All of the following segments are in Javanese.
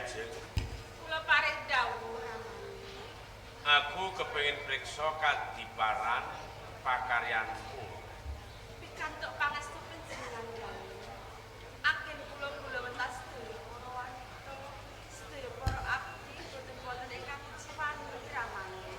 Jeng? Kula paring dawuh. Aku kepengin priksa kadiparan pakaryanmu. Pikantuk pangestu panjenengan dawuh. Agen kula wentas sedaya para wanita, sedaya para abdi boten wonten ingkang sewani ramane.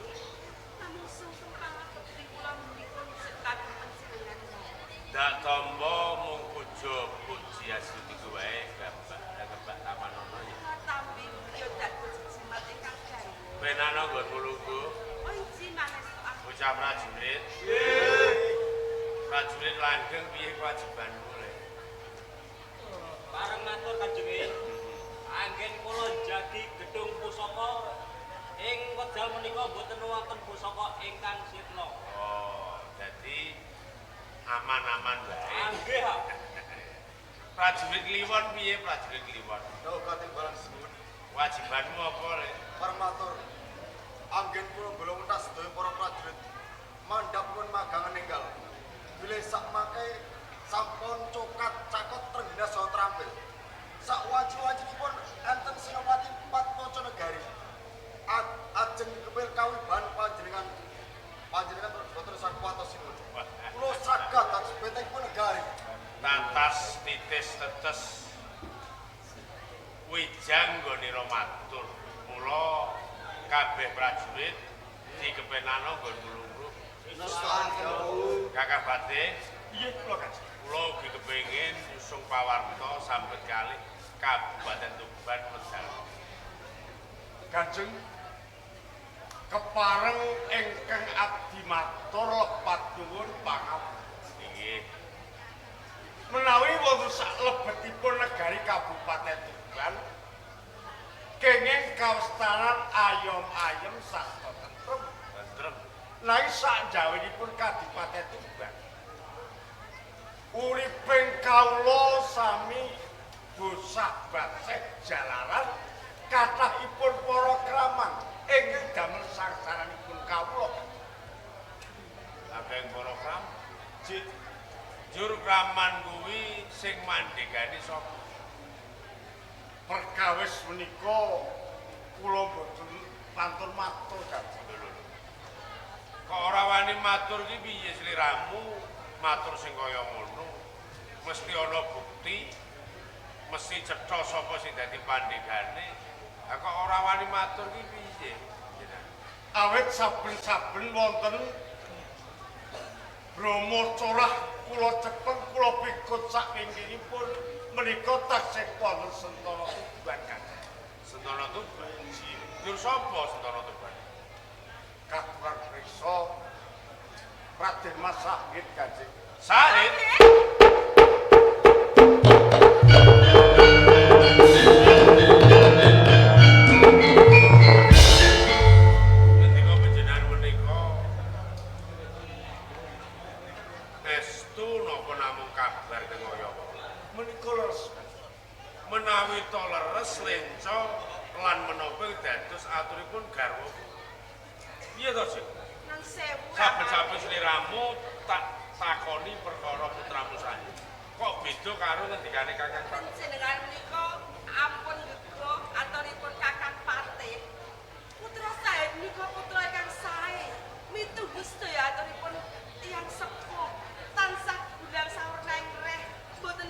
Namung sungkem pangabekti kula menika njek kagem panjenengan dawuh. Dak tombo mung puji asuti wae gambak taman ono ya. Tampi yo dados jimat ingkang garwa. Benana nggonmu lungguh. Oh inji mangestu aku. Bocah prajurit. Prajurit langgeng piye kewajibanmu le? Bareng matur Kanjeng. Anggen kula jagi gedung pusaka ing wekdal menika boten wonten pusaka ingkang sirna. Oh, jadi aman-aman wae. Nggih, Pak. Prajurit kliwon piye prajurit kliwon? Dawuh katimbalan senuwun Wajibanmu apa le? Parmatur anggen kula bola wentas sedaya para prajurit mandhap pun magangan enggal bilih sak mangke sampun cokat cakot trenggina saha trampil sak wajib-wajibipun enten Senopati Patmoconegari ajeng kepil kawibahan panjenengan boten sakuwatosinipun kula saged dados bentengipun negari Tantas titis tetes wijang nggonira matur. Mula kabeh prajurit dikepenano nggon mulungguh. Kakak Batik, iya kula Kanjeng kula ugi kepengin nyusung pawarta sambet kalih Kabupaten Tuban medal. Kanjeng kepareng ingkang abdi matur lepat nuwun pangabekti. Inggih. Menawi wonten salebetipun negari Kabupaten Tuban kenging kawastanan ayom-ayem sarta tentrem. Tentrem. Nanging sakjawinipun Kadipaten Tuban uriping kawula sami bosah batseh jalaran kathahipun para kraman ingkang damel sangsaranipun kawula. Kabeh para kram. Jur kraman kuwi sing mandhegani sapa? Perkawis menika kula boten pantun matur Kanjeng. Kok ora wani matur ki piye sliramu? Matur sing kaya ngono. Mesti ana bukti, mesti cetha sapa sing dadi pandhegane. Lah kok ora wani matur ki piye? Awit saben-saben wonten Bromo corah kula cepeng kula pikut sak pinggiripun menika taksih wonten Sentana Tuban Kanjeng. Sentana Tuban. Jur sapa Sentana Tuban? Kagungan priksa Raden Mas Sahid Kanjeng. Sahid. Ketika panjenengan menika estu napa namung kabar teng Oyapa? Menika leres. Menawi to leres lenca lan menapa dados aturipun garwa. Piye to, Sik? Nang sewu. Saben-saben sliramu tak takoni perkara putramu saiki. Kok beda karo ngendikane Kakang Patih? Panjenengan menika ampun gego aturipun Kakang Patih. Putra Sahid menika putra ingkang sae. Mituhu sedaya aturipun tiyang sepuh. Tansah gulang sawerna ngreh. Boten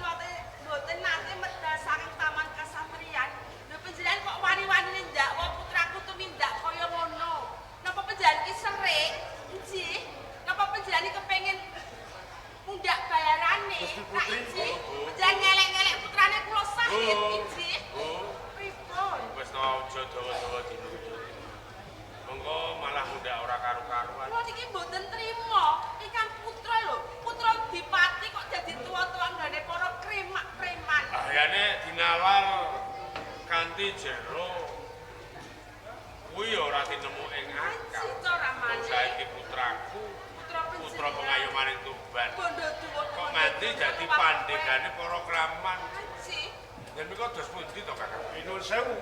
nate medal saking taman kasatriyan. Lho panjenengan kok wani-wani ndakwa putraku tumindak kaya ngono. Napa panjenengan ki serik? Nggih. Napa panjenengan kepengin mundak bayarane? Nak inji. Panjenengan ngelek-ngelek putrane kula Sahid inji. Oh, Pripun? wis to aja dawa-dawa dinuju. Mengko malah mundak ora karu-karuan. Kula niki mboten trima. Ikan putra lho, putra dipati kok dadi tuwa-tuwa nggone para preman. Ahyane dinawar kanthi jero. Kuwi ora tinemu ing akal. Sita ramane. Saiki putraku, Putra putra pengayomaning Tuban. Bondo tuwa. Kok nganti dadi pandegane para kraman. Anji. Yen mika dos pundi to, Kakang? Nuwun sewu.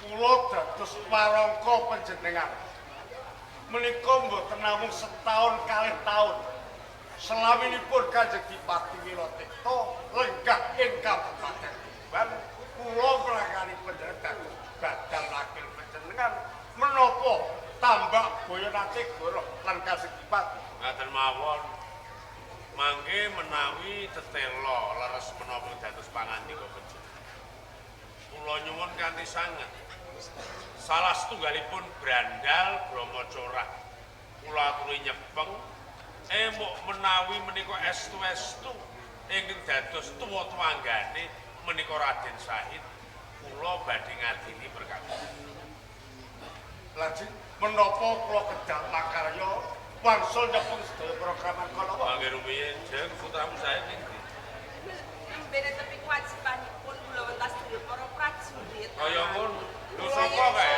Kula dados parangka panjenengan. Menika mboten namung setahun kalih taun. Selawinipun Kanjeng Dipati Wilotikta lenggah ing Kabupaten Tuban, kula nglakani panjenengan mawon. Mangke menawi tetela leres menapa dados pangandika panjenengan. Kula nyuwun kanthi sanget. Salah setunggalipun brandal Brahmacora. Kula aturi nyepeng mbok menawi menika estu-estu ingkang dados tuwa-tuwanggane menika Raden Sahid. Kula badhe ngadili perkawis. Lajeng menapa kula kedah makarya wangsul nyepeng sedaya program kala wau. Mangke rumiyin jeng putramu Sahid iki. Mbene tepi kewajibanipun kula wentas sedaya para prajurit. Kaya ngono. Lho sapa kae?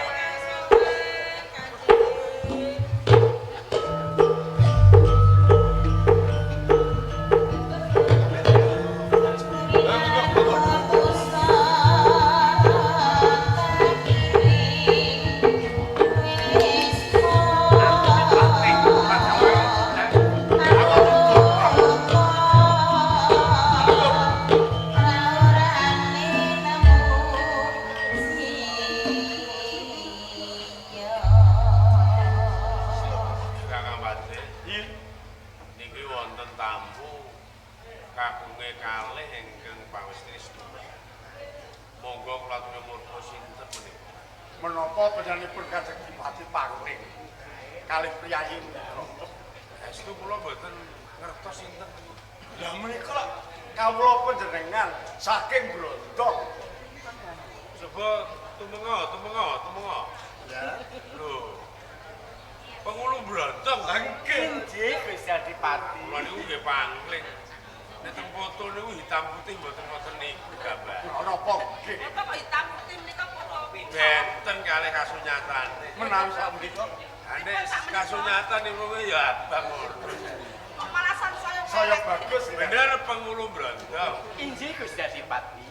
Menapa panjenenganipun Kanjeng Bupati Pangling kalih priyayi Estu kula mboten ngertos sinten. Lah menika kawula panjenengan saking Brondong. Coba tumenga. Ya. Lho. Pengulu Brondong. Nggih Gusti Adipati. Kula niku nggih Pangling. Nek teng foto niku hitam putih mboten ngoten niku gambar. Napa nggih? Apa kok hitam putih menika foto Benten kalih kasunyatane. Menawi sapunika Nek kasunyatan niku ya abang ngono. kok malasan saya bagus ya. Bener pengulu Brondong. Injih Gusti Adipati.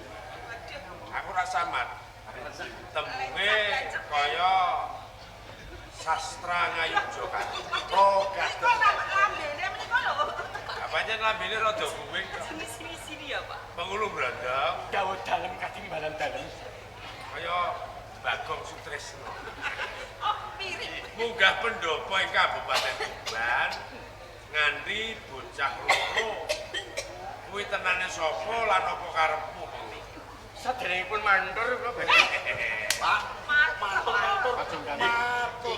Aku ra samad. Tembunge kaya sastra ngayujokan. Oh, Kok gadah. lambene menika lho. Apanya lambene rada kuwing. Sini ya, Pak. Pengulu Brondong Dawuh dalem katimbalan dalem. kaya Bagong Sutresno. Oh, mirip. Munggah pendopo ing Kabupaten Tuban nganti bocah loro. Kuwi tenane sapa lan apa karepmu pengi? Saderengipun mandor kula badhe. Pak, Matur.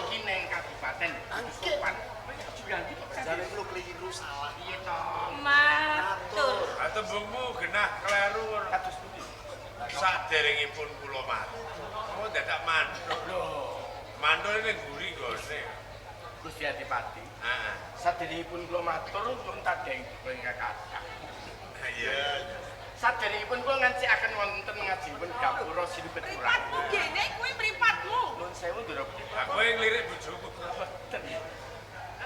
iki ning kabupaten Sopan. Jane kula keliru salah. Iya to. Matur. Tembungmu genah kleru Kados pundi? saderengipun kula mati. Oh dadak mandor. Lho, Mandor ning guri gone. Gusti Adipati. Heeh. Saderengipun kula matur nyuwun tadheng kula ingkang kathah. Iya. Saderengipun kula ngancikaken wonten ngajengipun gapura sinebet urang. Mripatmu gene kuwi mripatmu. Nuwun sewu Ndara Aku yang lirik bojoku. Boten.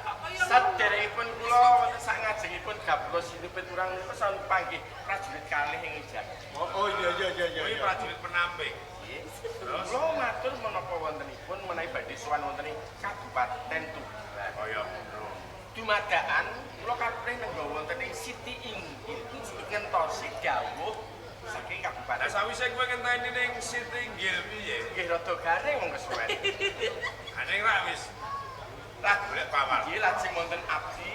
Kok kaya Saderengipun kula wonten sak ngajengipun gapura sinebet urang niku sampun panggih prajurit kalih ing Ijak. Oh iya. Kuwi prajurit penamping. Terus Kula matur menapa wontenipun menawi badhe sowan wonten ing Kabupaten Tuban. kaya ngono. Dumadakan kula kaprih nenggo wonten ing Siti Inggil ngentosi dawuh saking Lah Kabupaten. sawise kowe ngenteni ning Sitinggil piye? Nggih rada garing wong kesuwen. Aning ra wis lah golek pawal. Nggih lajeng wonten abdi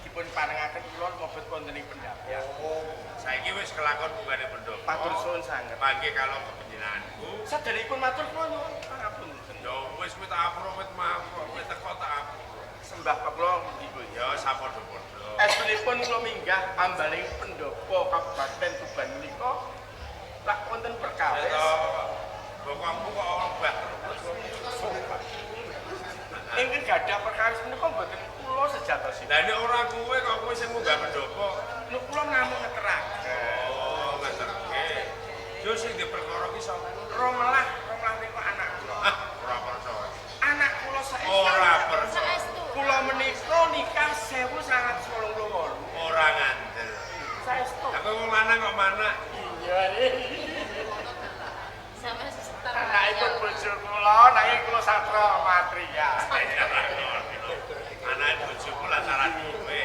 dipun parengaken kula mlebet wonten ing pendhapian. Saiki wis kelakon bungane pendopo. Matur suwun sanget. Mangke kalau kepenjenenganku Saderengipun matur kula nyuwun pangapunten. ya wis wit apro wit mangko wit teko tak apro. Sembah kula mugi Gusti. Ya sapadha-padha. Estunipun kula minggah ambaling pendopo Kabupaten Tuban menika lak wonten perkawis Ya bokongmu kok obah terus. ingkang gadah perkawis menika mboten kula sejatosipun. Lah nek ora kowe kok kowe sing munggah pendopo. Lho kula namung ngeteraken. Oh, ngaterke. Yo sing diperkara ki sapa? Romelah niku anak kula. Ah, ora percaya. Anak kula saestu. Ora percaya. Kula menika nikah 1988. Ora ngandel. Saestu. Lah kowe wong lanang kok manak? Iya. Sama sesetar. Anakipun bojo kula nanging kula satra matria. Anak bojoku lantaran kowe.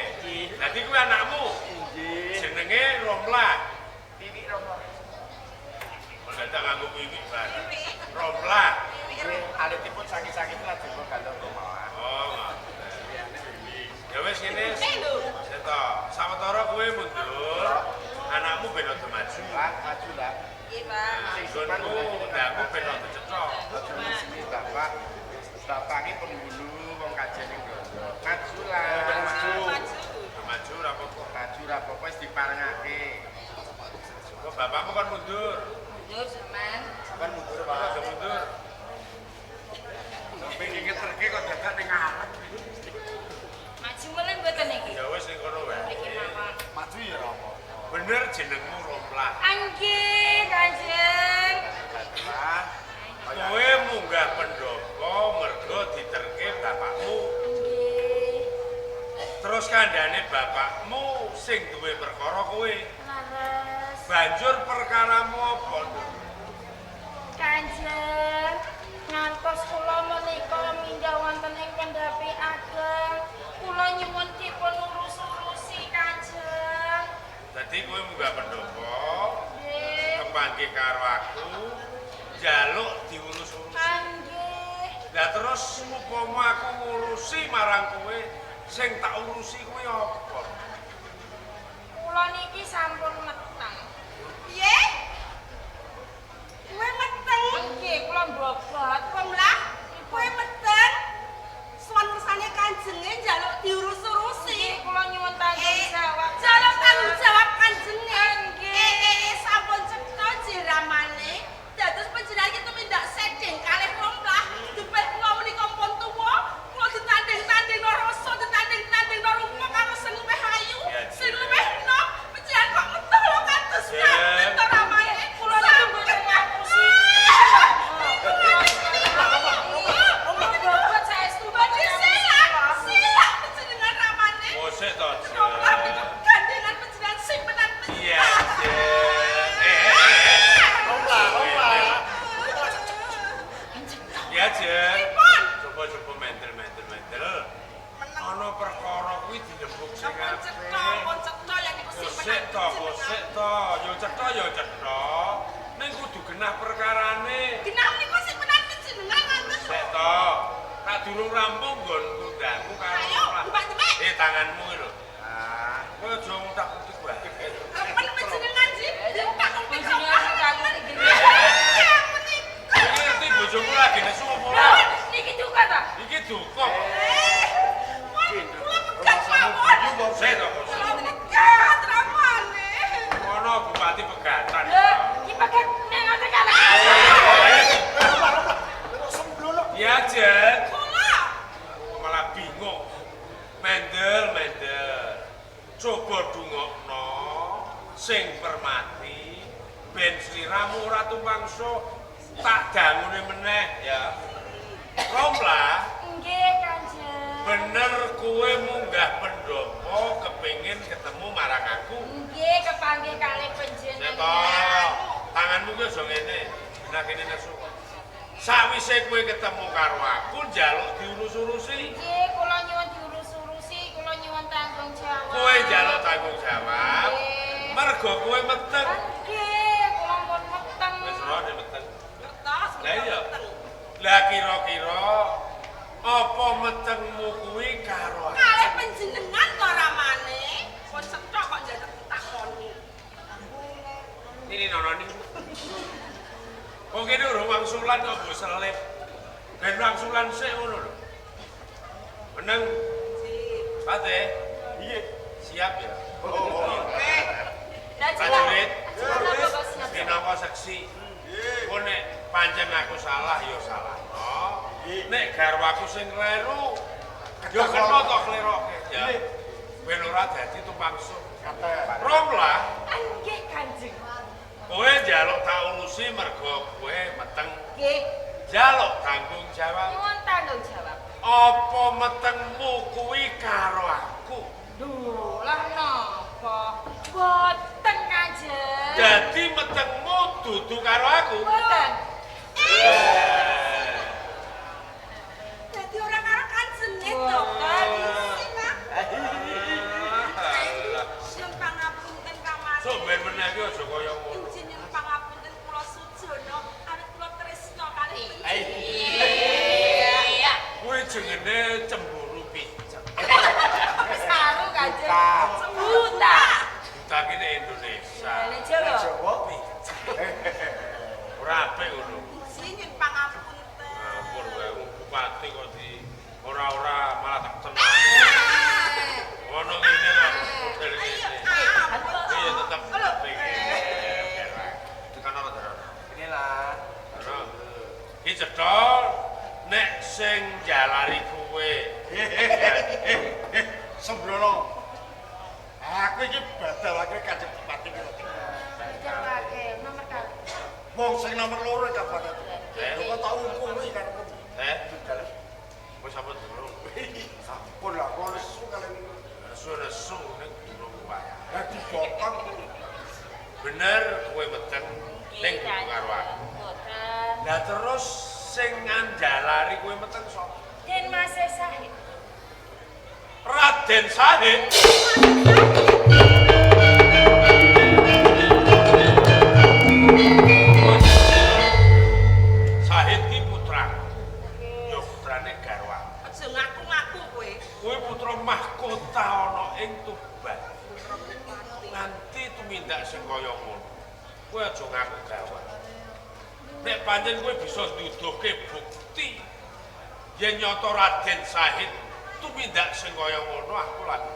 Dadi kuwi anakmu. Inggih. Jenenge Romlah. Titik romo. Mendadak nganggo wiwi bareng. Romlah. Alitipun sakit-sakit lajeng kula gandeng rumah. Oh, ngoten. Ya wis ngene Nggonku ndakku ben rada cetha. Sini Bapak. Bapak iki penghulu wong kajen ning Grondo. Maju lah. Maju. Maju ora apa-apa. Maju ra apa-apa wis diparengake. Kok bapakmu kan mundur. Mundur sampean. Sampeyan mundur, Pak, Pak. aja mundur. Sampai ngeterke kok dadak ning ngarep. Maju meneh mboten iki. Ya wis ning kono wae. Iki mawon. Maju ya ora apa. Bener jenengmu Romplah. Anggih, Kanjeng. Lah, kowe munggah pendopo mergo diterke bapakmu. Nggih. Terus kandhane bapakmu sing duwe perkara kowe. Laras. Banjur perkaramu apa? Kanjeng, ngantos kula menika minggah wonten ing pendhapi ageng, kula nyuwun dipun urus-urusi Kanjeng. Dadi kowe munggah pendopo, Nggih. kepanggih karo aku, njaluk diurus-urusi. Anggih. Lah terus upama aku ngurusi marang kowe, sing tak urusi kowe apa? Kula niki sampun meteng. Piye? Kowe meteng? Nggih, kula mbobot. Pemlah, kowe meteng? Sowan ursane kanjenge njaluk diurus-urusi. Kula nyuwun tanggung jawab. Njaluk tanggung jawab kanjenge. Nggih. Sampun cetha jiramane. Dados panjenengan iki tumindak sedeng kalih Romplah. Dupeh kula menika pun tuwa, kula ditanding-tandingno rasa, ditanding-tandingno rupa karo sing luwih ayu, sing luwih enom. Panjenengan kok meteng lho kados nyampet to ramane. Kula niku mboten ngapusi. Bobot saestu silak panjenengan ramane. Mosek to, Romplah niku gandengan panjenengan simpenan Iya, panjenengan. Romplah. Ya, Jen. Pripun? Coba-coba mentel. Ana perkara kuwi dilembuk sing Sampun cetha, apik. pun cetha ya niku simpenan Sik to. Yo cetha. Ning kudu genah perkarane. Genah niku simpenan panjenengan ngaten. Sik to. Tak durung rampung nggonku ndangku karo Ayo, Romplah. dibak-dibak. Tanganmu iki lho. Ah, kowe aja ngutak-utik wae. Apa panjenengan sih? Diutak-utik Romplah. Iki ngerti bojoku lagi nesu apa ora? Niki duka ta? Iki duka. Kula pegat mawon. Sik to. Kula pegat ramane. Ngono bupati pegatan. Iki pegat ning ngoten kalih. Ya, Jen. Kula. Malah bingung. Mendel. Coba dungokno sing permati ben sliramu ora tumpangso tak dangune meneh ya. Romplah, Nggih, Kanjeng. bener kowe munggah pendopo kepengin ketemu marang aku. Nggih, kepanggih kalih Seto, panjenengan. tanganmu ki aja ngene. Nah kene nesu. Sawise kowe ketemu karo aku njaluk diurus-urusi. Nggih, kula nyuwun diurus-urusi, kula nyuwun tanggung jawab. Kowe njaluk tanggung jawab. Nggih. Mergo kowe meteng. Nggih, kula pun meteng. Wis ora nek meteng. Kertas. Lah iya. Lah kira-kira apa metengmu kuwi karo aku? Kalih panjenengan kok ramane. Pun cetha kok njajak takoni. Ini nononi. Kok kene urung wangsulan kok mbok selip. Ben wangsulan sik ngono lho. Meneng. Pate. Iya. Siap ya. Lah Prajurit. siap. Minangka seksi. Kok nek pancen aku salah ya salah. Nek garwaku sing kleru ya kena to kleroke ya. Ben ora dadi tumpangso. Romplah. Nggih, Kanjeng. Kowe njaluk tak urusi mergo kowe meteng. Nggih, Njaluk tanggung jawab. nyuwun tanggung jawab. Apa metengmu kuwi karo aku? Duh, lah napa? Boten, Kanjeng. Dadi metengmu dudu karo aku. Boten. Eh, Dadi ora karo Kanjeng to, kan? alah. Sun pangapunten kamari. Sok ben meneh ki aja kaya ngono. Injinin pangapunten kula sujono, awit kula tresna kalih. Iya. Kuwi jenenge cemburu picek. Wis karo Kanjeng. Buta. Buta ki nek Indonesia. Lah Jawa. Jawa. ora apik ngono. Ji nyun pangapunten. Ampun wae wong bupati kok di ora-ora malah tak tenani. Ono ngene kok model ngene. Iya tetap pengen. Tekan ora to. Inilah. Ono. Ki cedol nek sing jalari kowe. Sembrono. Aku iki badalake Kanjeng Bupati kira. Jawake nomor kali. Wong sing nomor 2 kapan itu? Kok tau kuwi karepmu. Wis apa dulu? Sampun lah kok nesu kali ini. Nesu ning durung wayah. Lah dipotong. Bener kowe meteng ning karo aku. Boten. Lah terus sing ngandalari kowe meteng sapa? Den Mas Sahid. Raden Sahid. Sahid ki putra. Yo putrane garwa. Aja ngaku-ngaku kowe. Kowe putra mahkota ana ing Tuban. Nganti tumindak sing kaya ngono. Kowe aja ngaku gawat. Nek pancen kowe bisa nduduhke bukti yen nyata Raden Sahid tumindak sing kaya ngono aku lagi.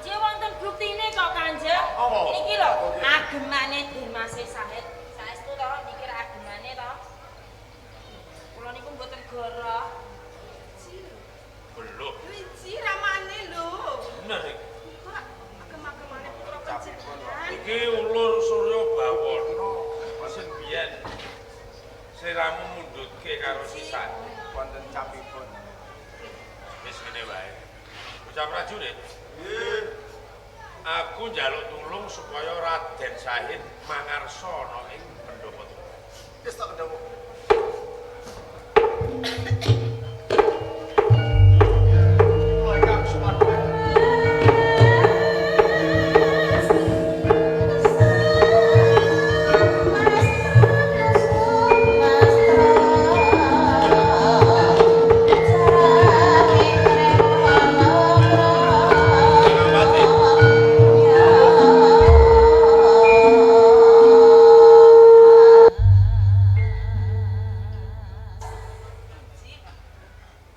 Nggih wonten buktine kok Kanjeng. Apa? Niki lho, agemane Den Mas Sahid. Saestu to niki agemane to. Kula niku mboten goroh. Belum. Wiji ramane lho. Bener iki. Kok agem-agemane putra panjenengan. Iki ulur Surya Bawana. Sing biyen siramu mundhutke karo sisan. Wonten capipun. Wis ngene wae. Bocah prajurit. Aku njaluk tulung supaya Raden Sahid mangarsa ana ing pendopo. Wis tak kendhamu. Kang Sumarto.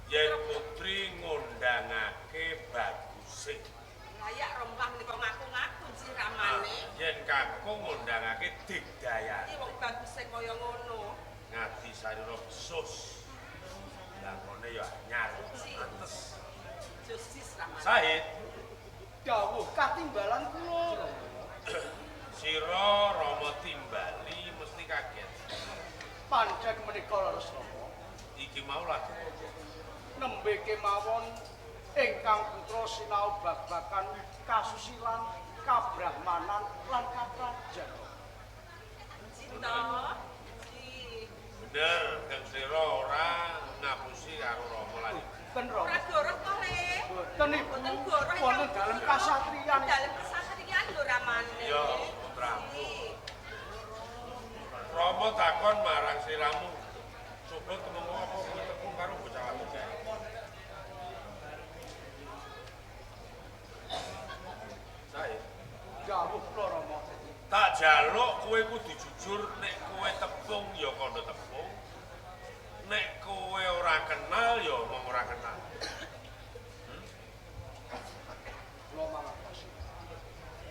Yen putri ngundangake bagusing. Layak rompah nika ngaku-ngaku ji ramane. Yen kakung ngundangake digdayane. Iki wong baguse kaya ngono. Ngati sarira besus. Lakone ya anyar. Pantes. Jusis ramane. Sahid, Dawuh katimbalan kula. sira Rama timbali mesti kaget. Pancen menika leres Rama. Iki mau lagi. Nembe kemawon ingkang putra sinau babagan kasusilan, kabrahmanan lan kaprajan. Cinta. Ji. Bener, kang sira ora ngapusi karo Rama lan ibu. Ben Rama. Ora goroh to le. Boten ibu. Boten goroh. Wonten dalem kasatriyan. Dalem kasatriyan lho ramane. Iya, putramu. Ji. Rama takon marang siramu. Coba tememu apa kowe tepung karo bocah wadon kae. Sahid, Dawuh kula Rama. tak jaluk kowe kudu jujur nek kowe tepung ya kandha tepung. Nek kowe ora kenal ya omong ora kenal. Kula mangertos.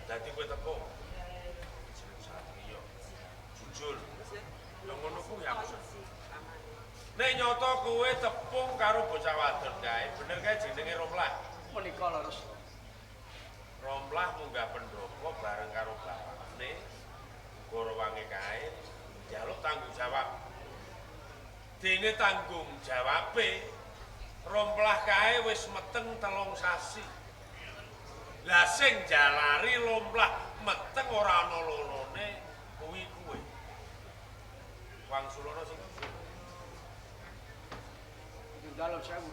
Dadi kowe tepung. Jeneng satriya. Jujur. Ya ngono kuwi aku seneng. Nek nyoto kowe tepung karo bocah wadon kae, bener kae jenenge Romlah. Menika leres. Romlah munggah pendopo bareng karo bapakne. Gorowange kae njaluk tanggung jawab. Dene tanggung jawabe Romlah kae wis meteng 3 sasi. Lah sing jalari Romlah meteng ora ana lorone kuwi kuwe. Wangsulana sing Dalem sewu.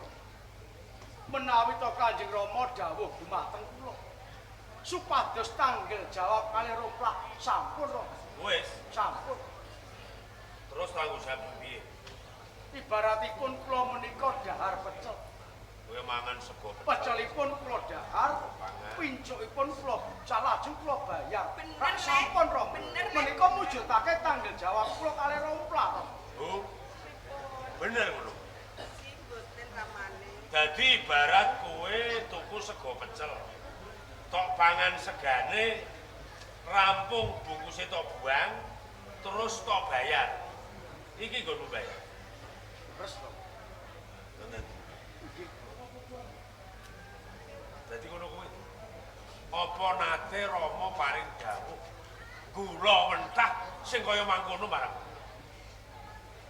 Menawi to Kanjeng Rama dawuh dumateng kula supados tanggel jawab kalih Romlah sampun Rama. wis Sampun. terus tanggung jawab piye? Ibaratipun kula menika dahar pecel. Kowe mangan sego Pecelipun kula dahar, Pangan. pincukipun kula bucal lajeng kula bayar. Bener, Rak Nek. sampun Rama. Bener, Nek. Menika mujudake tanggel jawab kula kalih Romlah. bener ngono. Sing mboten ramane. Dadi ibarat kowe tuku sego pecel. Tok pangan segane rampung bungkusnya tok buang terus tok bayar. Iki nggonmu bayar. Terus to. Ngoten. Dadi ngono kuwi. Apa nate Rama paring dawuh gula mentah sing kaya mangkono marang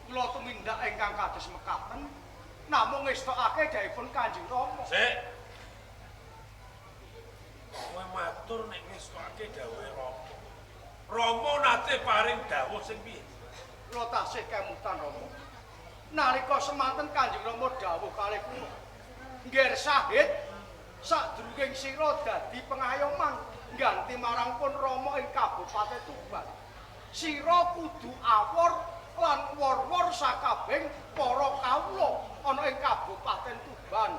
Kula tumindak ingkang kados mekaten namung ngestokake dawuhipun Kanjeng Rama. Sik. Kowe matur nek ngestokake dawuhe Rama. Rama nate paring dawuh sing piye? Kula tasih kemutan Rama. Nalika semanten Kanjeng Rama dawuh kalih kula. Ngger sahid sadurunging sira dadi pengayoman ganti marang pun Rama ing Kabupaten Tuban. Sira kudu awor lan wor-wor sakabeng para kawula ana ing Kabupaten Tuban.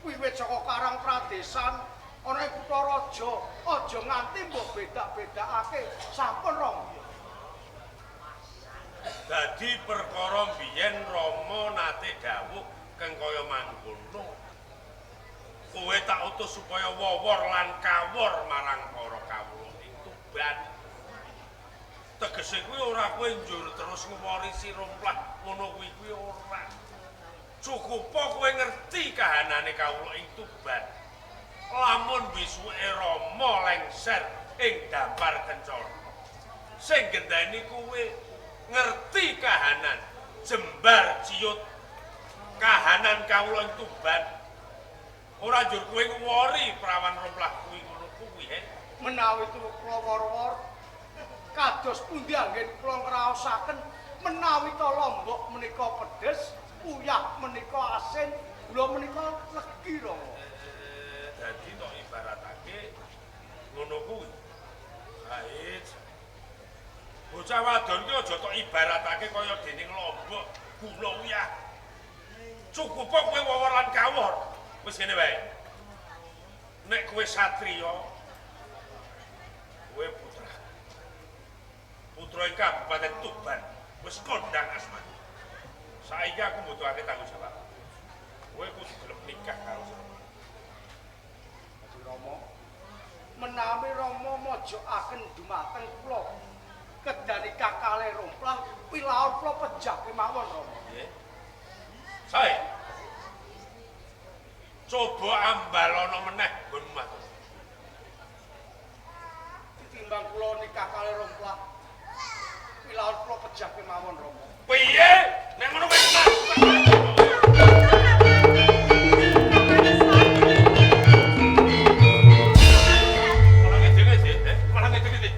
Wiwit saka Karang Pradesan ana ing Kutaraja, aja nganti mbok bedak-bedakake. Sampun Rama. Dadi perkara biyen Rama nate dawuh keng kaya mangkono. Kowe tak utus supaya wawor lan kawor marang para kawula ing Tuban. Tegese kuwi ora kowe njur terus ngwarisi rumplah ngono kuwi ora. Cukup kowe ngerti kahanane kawula ing Tuban. Lamun wisuke Rama lengser ing dampar kencana. Sing gendani kowe ngerti kahanan jembar ciut kahanan kawula ing Tuban. Ora njur kowe ngwori prawan rumplah kuwi ngono kuwi he. Menawi kula wor-wor kados pundi anggen kula ngraosaken menawi to lombok menika pedes, uyah menika asin, gula menika legi Rama. Dadi tok ibaratake ngono kuwi. Baik. Bocah wadon ki aja tok ibaratake kaya dening lombok gula uyah. Cukup kowe wawor lan kawor. Wis ngene wae. Nek kowe satriya, kowe putra. Putra ing Kabupaten Tuban wis kondang asmane. Saiki aku mbutuhake tanggung jawab. Kowe kudu gelem nikah karo saya. Kanjeng Rama, menawi Rama mojokaken dumateng kula kedani kakale rumplah pilaon kula pejah kemawon Rama. Nggih. Sae. Coba ambalono meneh nggon matur. Timbang kula nikah kali rumplah pilaon kula pejah kemawon Rama. Piye? Nek ngono kowe malah ngedenge sih, malah ngedenge sih.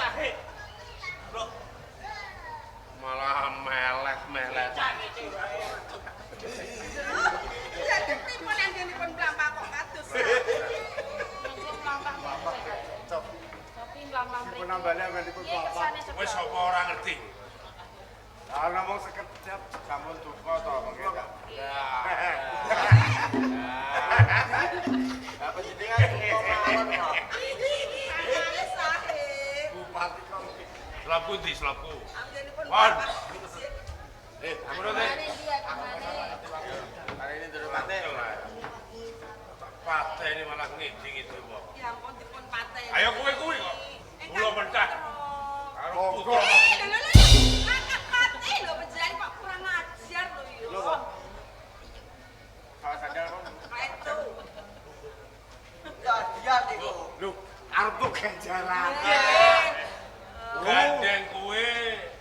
Cahit. Bro, Malah melek-melek. Ya pripun anggenipun mlampah kok kados. Tapi mlampah mriki. Penambahane anggenipun Piye bapak. kersane Cekro? Wis apa ora ngerti? Lah namung sekejap sampun duka to mengke. Lah penjenengan kok mawon kok. Angene sahid. Bupati kok. Selaku ndi selaku? Anggenipun Wan. bapak. Ngono teh. Gimana dia gimana? Hari ini durung mate. Tak pateni malah ngiding-ngiding wong. Ya ampun dipun pateni. Ayo kowe kuwi kok. Gula mentah. Karo putra. Angkat pati lho penjenengan kok kurang ajar lho yo. Lho kok. Salah sadar kok. Itu. Kadian iku. Lho, arep tuh ganjaran. Gandeng kowe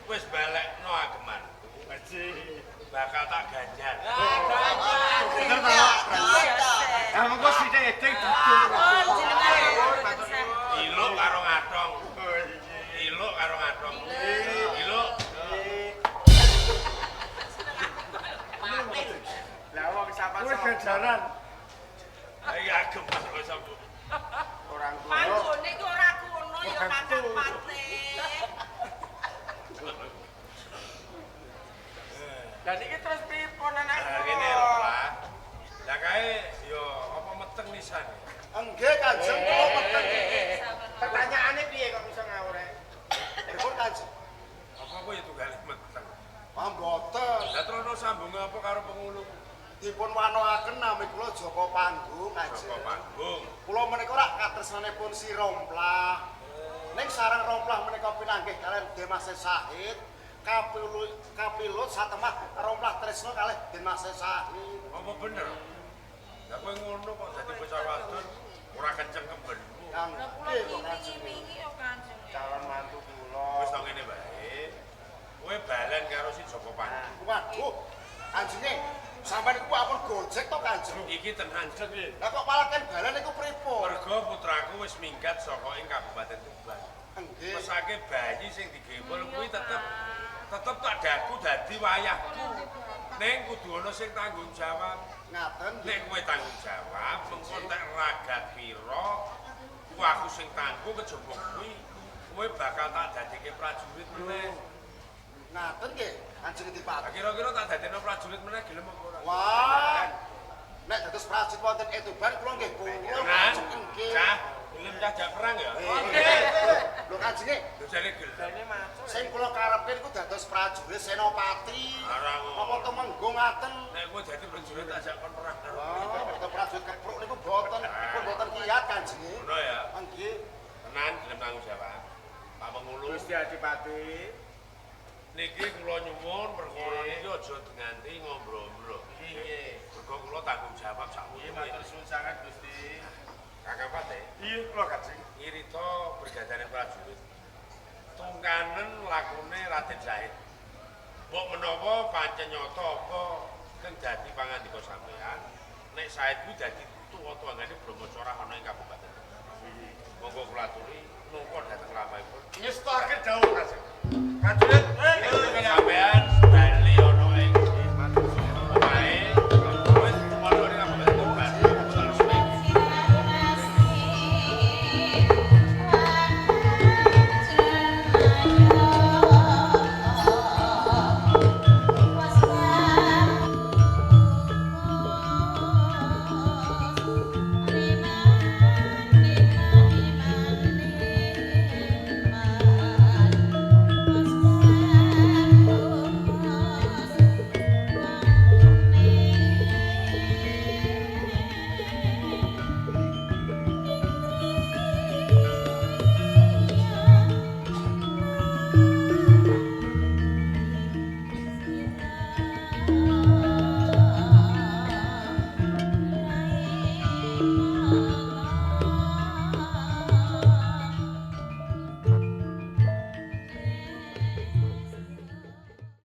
wis balekno ageman. Aji. Bakal tak ganjar. Bener ta? Lah mengko sithik edeng dudul. Oh, jenengan mboten sah. Iluk karo ngadong. Iluk karo ngadong. Iluk. Lah wong sapa wis ganjaran. Ayo ageman kok sampe. Orang tua. Manggone ki ora kuno ya kakak pati. Dan iki terus pripun anak? Lah ngene lho, Pak. Lah kae yo apa meteng nisan. Enggak Kanjeng kula peteng. Pertanyaane piye kok bisa ngawur? Pripun Kanjeng? Apa kowe itu galih meteng? dipun wanoaken nami kula Joko Panggung Kanjeng. Joko Panggung. Kula menika rak katresnanipun si Romplah. Ning sareng Romplah menika pinanggih kalian Dimas Sahid. Kapilut satemah Romplah tresna kalih Dimas Sahid. Apa bener? Lah kowe ngono kok dadi bocah wadon ora kenceng kembenmu. Kang Lah kula nggih kok Kanjeng. wingi-wingi yo Kanjeng. Calon mantu kula. Wis to ngene bae. Kowe balen karo si Joko Panggung. Waduh, Kanjenge sampeyan iku apun gojek to Kanjeng. Iki tenan jeng. Lah kok malah kan balen niku pripun? Mergo putraku wis minggat saka ing Kabupaten Tuban. Nggih. Mesake bayi sing digembol kuwi tetep tak daku dadi wayahku. Ning kudu ana sing tanggung jawab. Ngaten Nek kowe tanggung jawab, mengko entek ragat pira, ku aku sing tanggung kejaba kuwi, kowe bakal tak dadike prajurit meneh. ngaten nggih Kanjeng Dipati. Kira-kira tak dadekno prajurit meneh gelem apa ora? Wah. Nek dados prajurit wonten Etuban kula nggih purun Tenan? Kanjeng nggih. Cah, gelem cah perang ya? Lho Kanjeng Lho jare gelem. sing kula karepe niku dados prajurit senopati. Ora ngono. Apa temenggung ngaten? Nek kowe dadi prajurit tak jak kon perang karo kowe. Wah, boten prajurit kepruk niku boten pun boten kiyat Kanjeng. Ngono ya. Nggih. Tenan gelem tanggung jawab. Pak Pengulu. Gusti Adipati. Niki kula nyuwun perkara niki aja nganti ngombro-ombro. Nggih. Mergo kula tanggung jawab sakmene. Matur suwun sangat Gusti. Kakak Pate, Iya, kula Kanjeng. ngirita bergadane prajurit. Tungkanen lakune Raden Zahid. Mbok menawa pancen nyata apa kang dadi pangandika sampean, nek Zahid kuwi dadi tuwa-tuwangane Brahmacara ana ing Kabupaten. Monggo kula aturi nunggu dhateng lamahipun. Ngestake dawuh Kanjeng. Prajurit